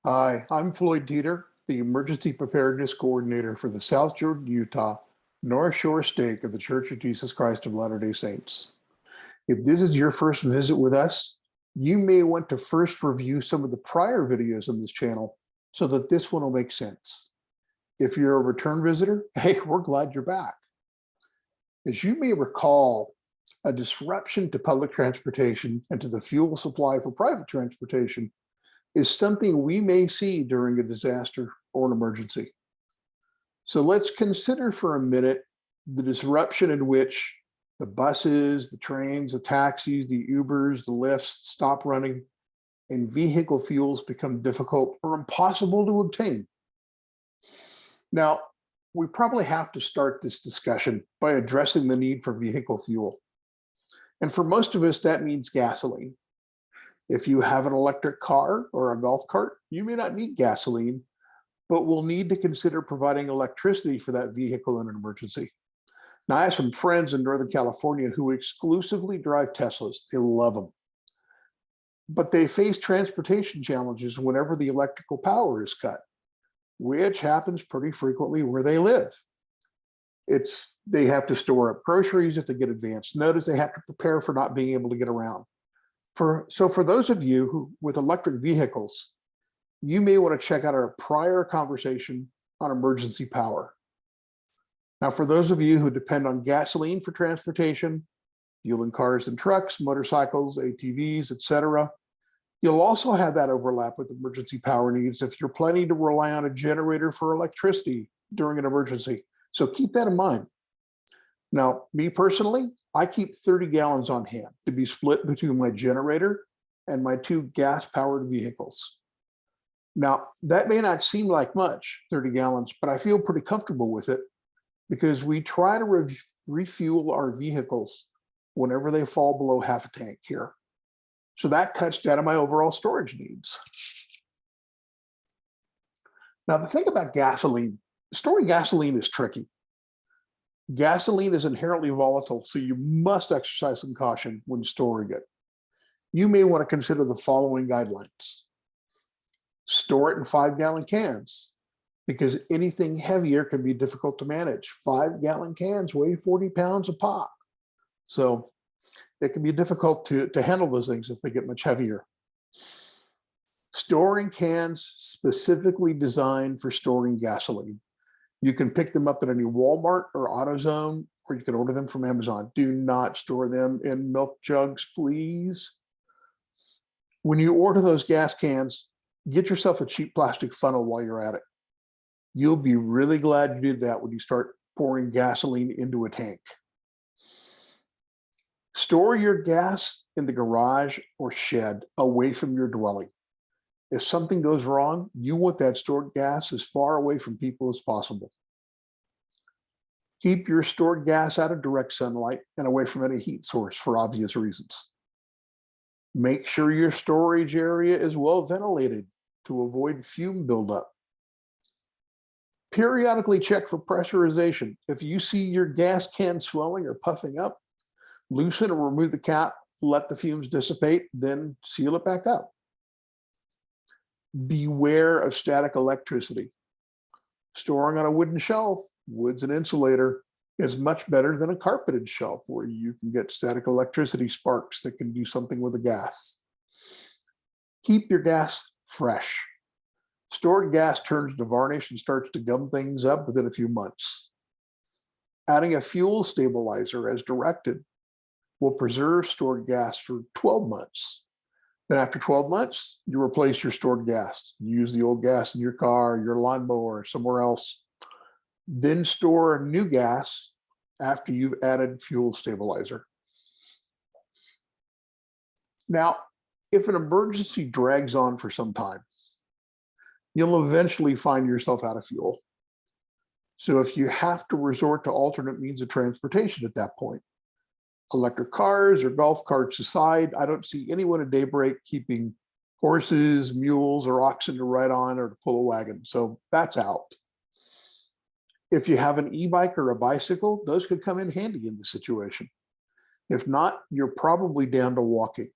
Hi, I'm Floyd Dieter, the Emergency Preparedness Coordinator for the South Jordan, Utah North Shore Stake of the Church of Jesus Christ of Latter-day Saints. If this is your first visit with us, you may want to first review some of the prior videos on this channel so that this one will make sense. If you're a return visitor, hey, we're glad you're back. As you may recall, a disruption to public transportation and to the fuel supply for private transportation is something we may see during a disaster or an emergency. So let's consider for a minute the disruption in which the buses, the trains, the taxis, the Ubers, the Lyfts stop running and vehicle fuels become difficult or impossible to obtain. Now, we probably have to start this discussion by addressing the need for vehicle fuel. And for most of us, that means gasoline. If you have an electric car or a golf cart, you may not need gasoline, but will need to consider providing electricity for that vehicle in an emergency. Now, I have some friends in Northern California who exclusively drive Teslas. They love them. But they face transportation challenges whenever the electrical power is cut, which happens pretty frequently where they live. They have to store up groceries if they get advance notice. They have to prepare for not being able to get around. So for those of you who with electric vehicles, you may want to check out our prior conversation on emergency power. Now, for those of you who depend on gasoline for transportation, fueling cars and trucks, motorcycles, ATVs, etc., you'll also have that overlap with emergency power needs if you're planning to rely on a generator for electricity during an emergency. So keep that in mind. Now, me personally, I keep 30 gallons on hand to be split between my generator and my two gas-powered vehicles. Now, that may not seem like much, 30 gallons, but I feel pretty comfortable with it because we try to refuel our vehicles whenever they fall below half a tank here. So that cuts down on my overall storage needs. Now, the thing about gasoline, storing gasoline is tricky. Gasoline is inherently volatile, so you must exercise some caution when storing it. You may want to consider the following guidelines. Store it in 5-gallon cans because anything heavier can be difficult to manage. 5-gallon cans weigh 40 pounds a pop. So it can be difficult to handle those things if they get much heavier. Storing cans specifically designed for storing gasoline. You can pick them up at any Walmart or AutoZone, or you can order them from Amazon. Do not store them in milk jugs, please. When you order those gas cans, get yourself a cheap plastic funnel while you're at it. You'll be really glad you did that when you start pouring gasoline into a tank. Store your gas in the garage or shed away from your dwelling. If something goes wrong, you want that stored gas as far away from people as possible. Keep your stored gas out of direct sunlight and away from any heat source for obvious reasons. Make sure your storage area is well ventilated to avoid fume buildup. Periodically check for pressurization. If you see your gas can swelling or puffing up, loosen or remove the cap, let the fumes dissipate, then seal it back up. Beware of static electricity. Storing on a wooden shelf, wood's an insulator, is much better than a carpeted shelf where you can get static electricity sparks that can do something with the gas. Keep your gas fresh. Stored gas turns to varnish and starts to gum things up within a few months. Adding a fuel stabilizer as directed will preserve stored gas for 12 months. Then after 12 months, you replace your stored gas. You use the old gas in your car, your lawnmower, somewhere else. Then store new gas after you've added fuel stabilizer. Now, if an emergency drags on for some time, you'll eventually find yourself out of fuel. So if you have to resort to alternate means of transportation at that point, electric cars or golf carts aside, I don't see anyone at daybreak keeping horses, mules, or oxen to ride on or to pull a wagon. So that's out. If you have an e-bike or a bicycle, those could come in handy in the situation. If not, you're probably down to walking.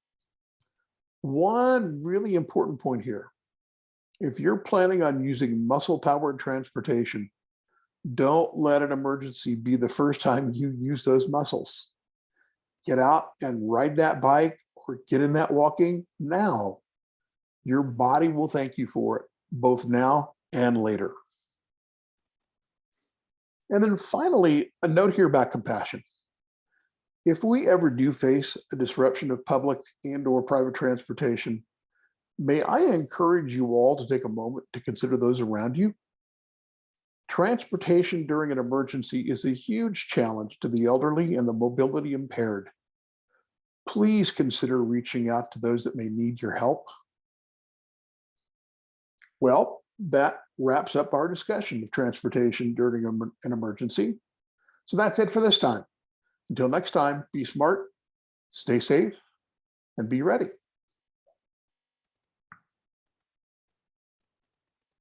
One really important point here. If you're planning on using muscle-powered transportation, don't let an emergency be the first time you use those muscles. Get out and ride that bike or get in that walking now. Your body will thank you for it, both now and later. And then finally, a note here about compassion. If we ever do face a disruption of public and or private transportation, may I encourage you all to take a moment to consider those around you. Transportation during an emergency is a huge challenge to the elderly and the mobility impaired. Please consider reaching out to those that may need your help. Well, that wraps up our discussion of transportation during an emergency. So that's it for this time. Until next time, be smart, stay safe, and be ready.